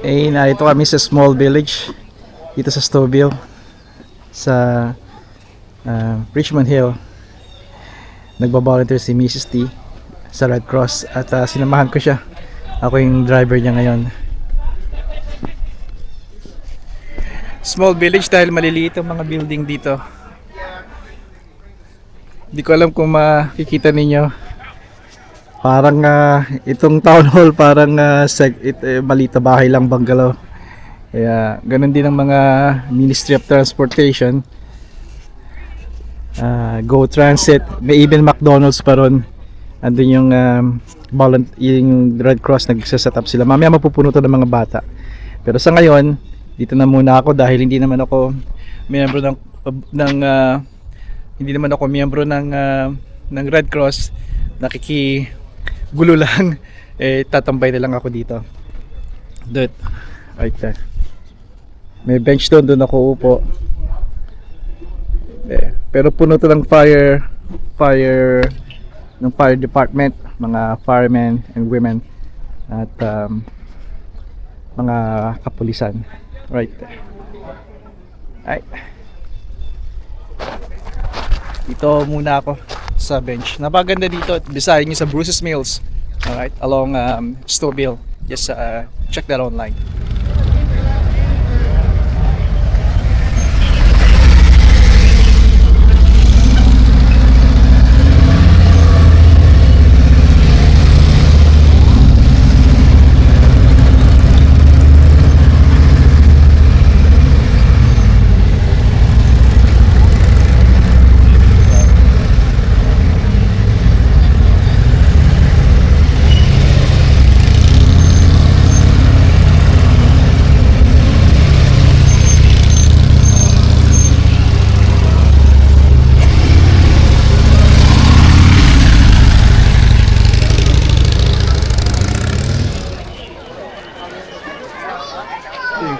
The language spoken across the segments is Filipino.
Eh, narito kami sa small village dito sa Stouffville sa Richmond Hill. Nagbabolunteer si Mrs. T sa Red Cross at sinamahan ko siya. Ako yung driver niya ngayon. Small village dahil maliliit ang mga building dito. Hindi ko alam kung makikita ninyo. Parang itong town hall parang malita bahay lang, bungalow. Kaya ganun din ang mga Ministry of Transportation. Go Transit, may even McDonald's pa ron. Andun yung yung Red Cross, nagsaset up sila. Mamaya mapupuno to ng mga bata. Pero sa ngayon, dito na muna ako dahil hindi naman ako miyembro ng Red Cross. Gulo lang, tatambay na lang ako dito. Right there. May bench doon ako upo. Pero puno to ng fire department, mga firemen and women at mga kapulisan. Right there. Ay. Dito muna ako sa bench. Napaganda dito, design nyo sa Bruce's Mills. Alright, along Stouffville. Just check that online.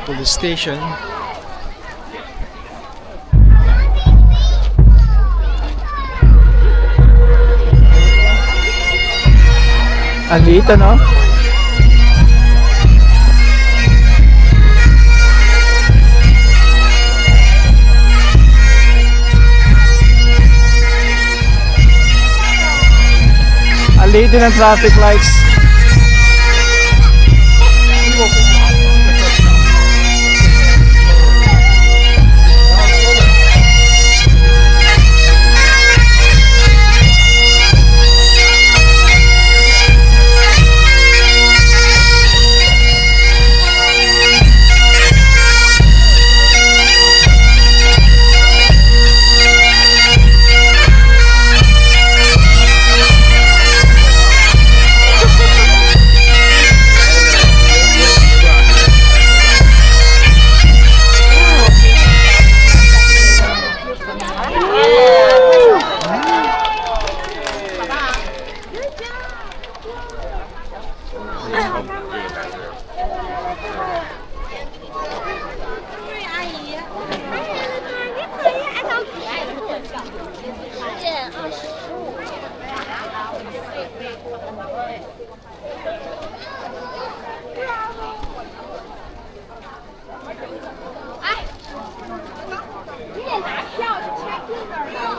Police station. Ang liit, ano? Ang liit din ang traffic lights.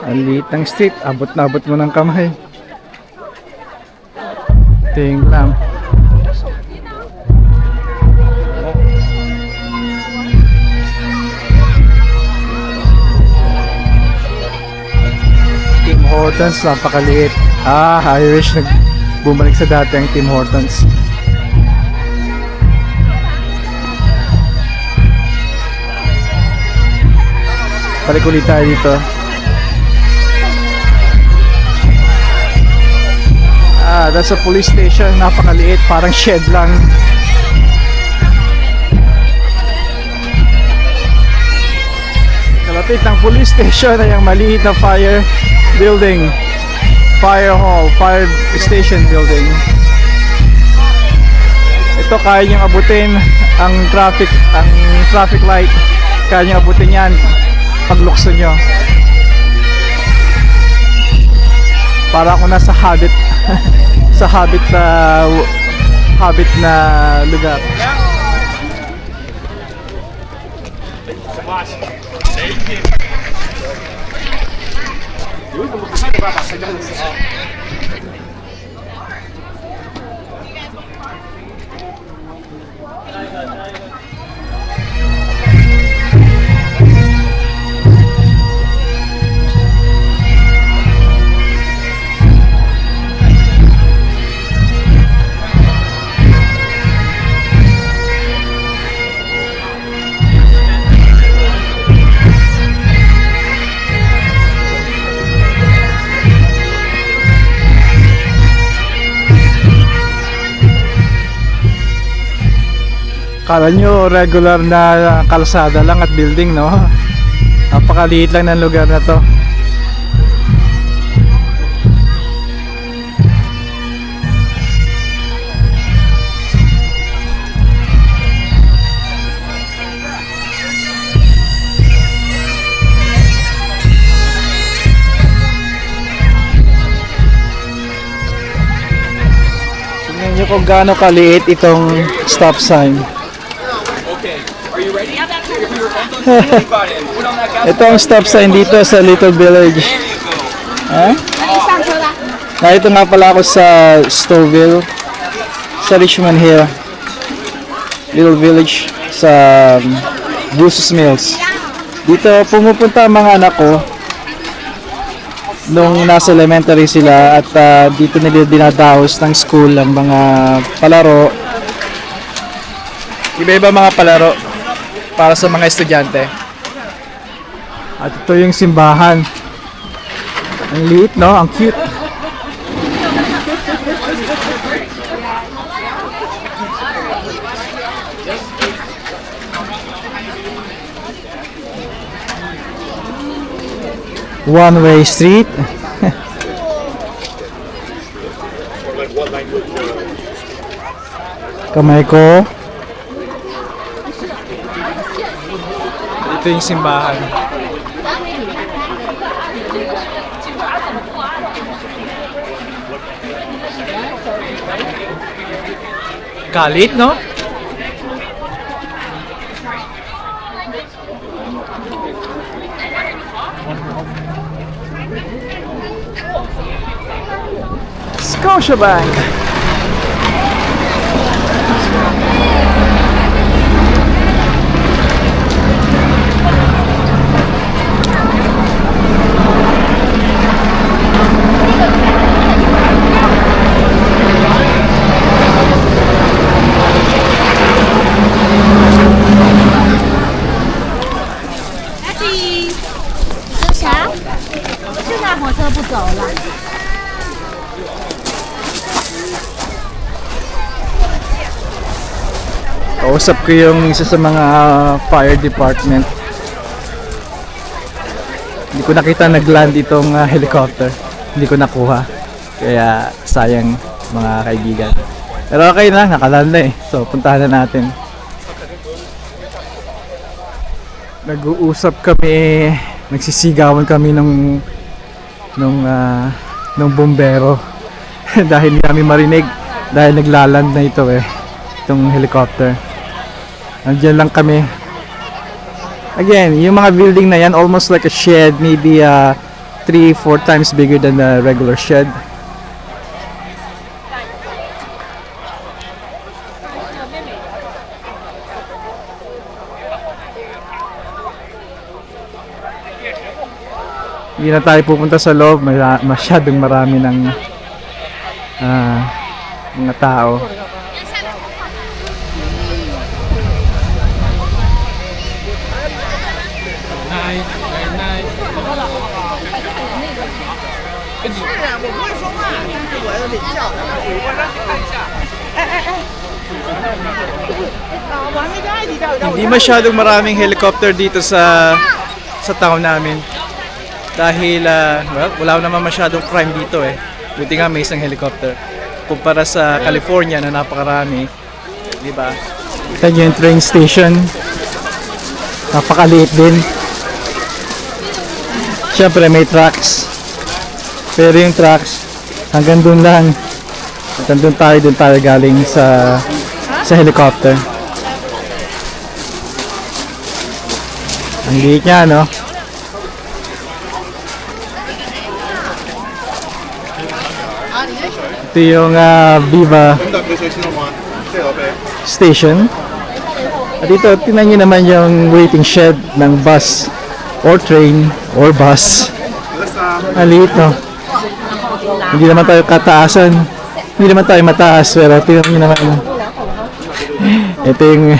Ang liit ng street, abot na abot mo ng kamay. Tingnan lang. Tim Hortons, napakaliit. I wish bumalik sa dati ang Tim Hortons. Balik ulit tayo dito. That's a police station, napakaliit, parang shed lang. Kalapit ng police station ay ang maliit na fire building, fire hall, fire station building. Ito kaya niyong abutin ang traffic light, kaya niyong abutin yan paglukso nyo. Para ako nasa Hobbit sa Hobbit na lugar. Kala nyo regular na kalsada lang at building, no? Napakaliit lang ng lugar na to. Tingnan nyo kung gaano kaliit itong stop sign. Ito ang stop sign dito sa Little Village. Narito nga pala ako sa Stouffville, sa Richmond Hill, Little Village, sa Bruce's Mills. Dito pumupunta ang mga anak ko nung nasa elementary sila, at dito nila dinadaos ng school ang mga palaro, iba-iba mga palaro para sa mga estudyante. At ito yung simbahan. Ang liit, no? Ang cute. One-way street. Kamay ko. Ito yung simbahan. Kalit, no? Scotiabank. Kausap ko yung isa sa mga fire department. Hindi ko nakita nag-land itong helicopter. Hindi ko nakuha. Kaya sayang, mga kaibigan. Pero okay na, nakaland na eh. So puntahan na natin. Nag-uusap kami, nagsisigawan kami nung bumbero. Dahil hindi kami marinig, dahil naglaland na ito eh, itong helicopter. Nandiyan lang kami. Again, yung mga building na yan, almost like a shed, maybe 3-4 times bigger than a regular shed. Hindi na tayo pupunta sa loob, masyadong marami ng mga tao. Hindi masyadong maraming helicopter dito sa town namin. Dahil well, wala naman masyadong crime dito eh. Buti nga may isang helicopter. Kumpara sa California na napakarami, di ba? Ito yung train station. Napakaliit din. Siyempre may tracks. Pero yung tracks hanggang dun lang. Hanggang dun tayo galing sa helicopter. Ang liit niya, no? Ito yung Viva Station. At dito, tingnan nyo naman yung waiting shed ng bus or train or bus. Ang liit, no? Hindi naman tayo kataasan. Hindi naman tayo mataas, pero tingnan nyo naman. Ito yung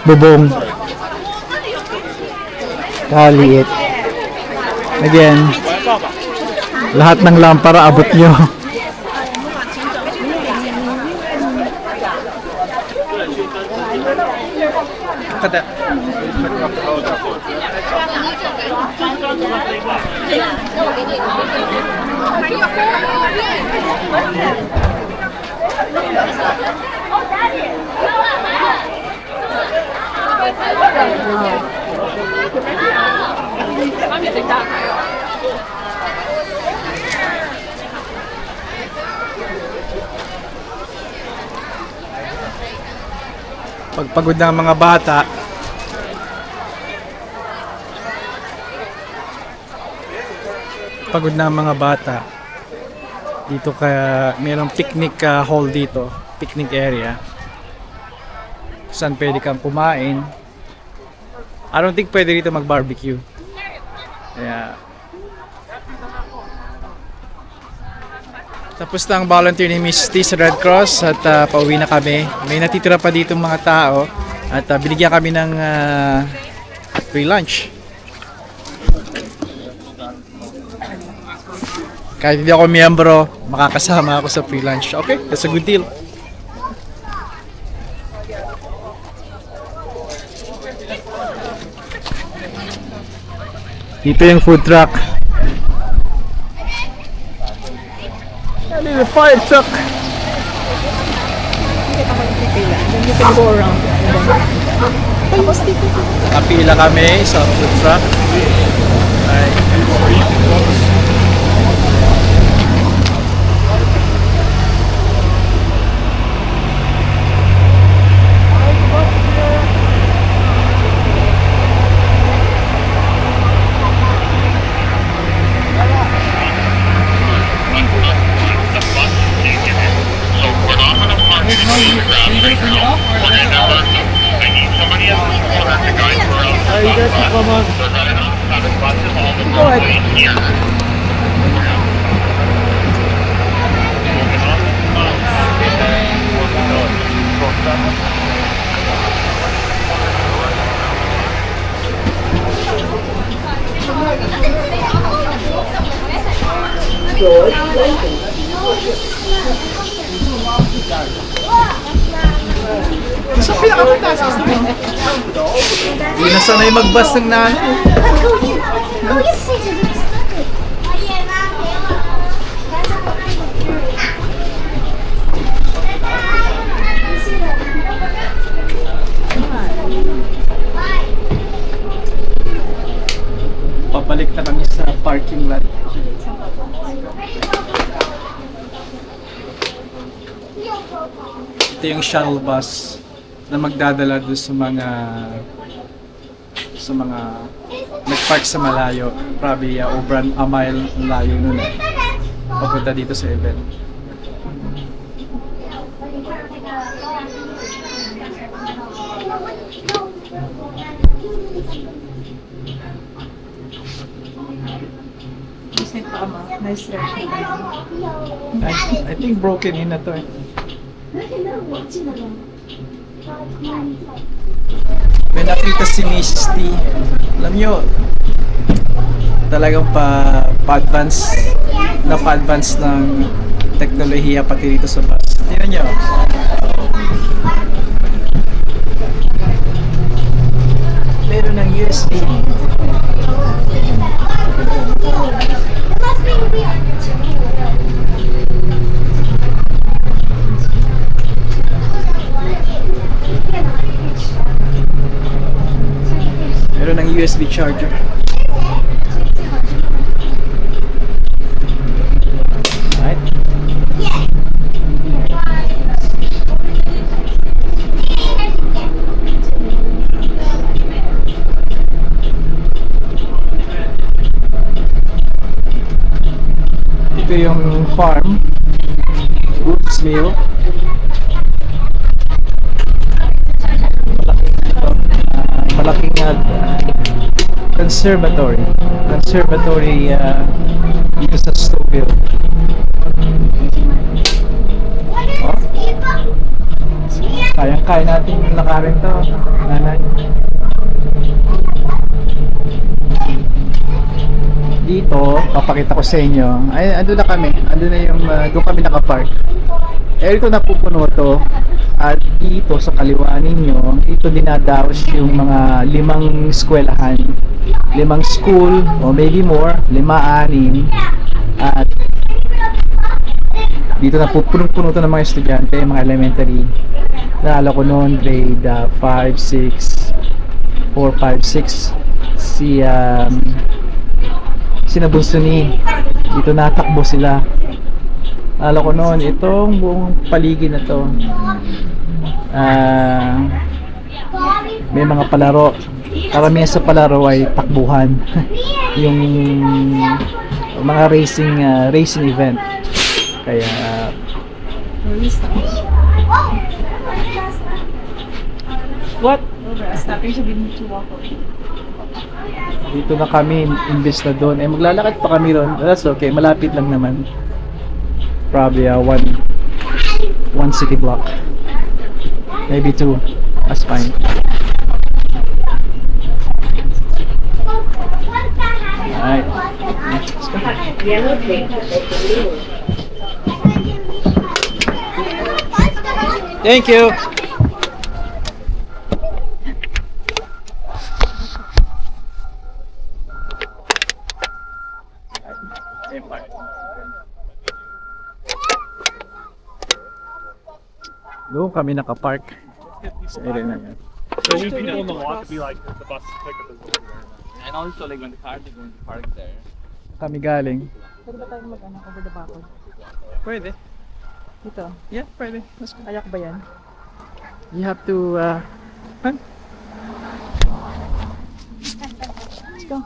bubong. Kaliit. Again, lahat ng lampara abot nyo. Pagpagod ng mga bata, dito kaya mayroong picnic hall dito, picnic area saan pwede kang kumain. I don't think pwede dito mag barbecue, kaya tapos na ang volunteer ni Miss T sa Red Cross at pauwi na kami. May natitira pa dito mga tao at binigyan kami ng free lunch. Kahit hindi ako miyembro, makakasama ako sa free lunch. Okay, that's a good deal. Dito yung food truck. The fire truck. You can go around. Kapila kami sa food truck. Ay. Sa pinakapunta sa hindi na sanay mag-bus ng nanay. Pabalik na kami sa parking lot. Ito yung shuttle bus na magdadala doon sa mga nag-park sa malayo. Probably over a mile layo nun eh. Papunta dito sa event. Nice stretch. I think broken in na to eh. May nakita si Mrs. T. Alam nyo, talagang pa-advance ng teknolohiya pati dito sa bus. Tingnan nyo. Meron ng USB. Meron ng USB charger. Right? Ito yung farm. Goose Mill. Malaking conservatory. Conservatory dito sa Stouffville. Oh. Kayang-kaya natin lakarin to, nanay. Dito, papakita ko sa inyo. Ay, ando na kami. Ando na yung, doon kami nakapark. Eh, ito napupuno to. At dito sa kaliwa ninyo, dito dinadaos yung mga 5 eskwelahan. 5 school, o maybe more, 5, 6. At dito napupuno to ng mga estudyante, mga elementary. Naalala ko noon, grade 5, 6, 4, 5, 6. Si Nabunso ni, dito natakbo sila. Naalala ko noon, itong buong paligid na to. May mga palaro. Karamihan sa palaro ay takbuhan. Yung mga racing event. Kaya what? Stopping siya din to walk away. Dito na kami, imbes na doon. Eh, maglalakad pa kami ron. That's okay, malapit lang naman. Probably one city block. Maybe 2. That's fine. Alright. Let's go. Thank you. Doon kami nakapark sa area na yan. So you people in the lot to be like the bus pickup is over there. And also like when the cars are going to park there. Kami galing. Pwede ba tayo mag-ano over the bakod? Pwede. Dito. Yeah, pwede. Let's go. Kayak ba yan? You have to, Let's go.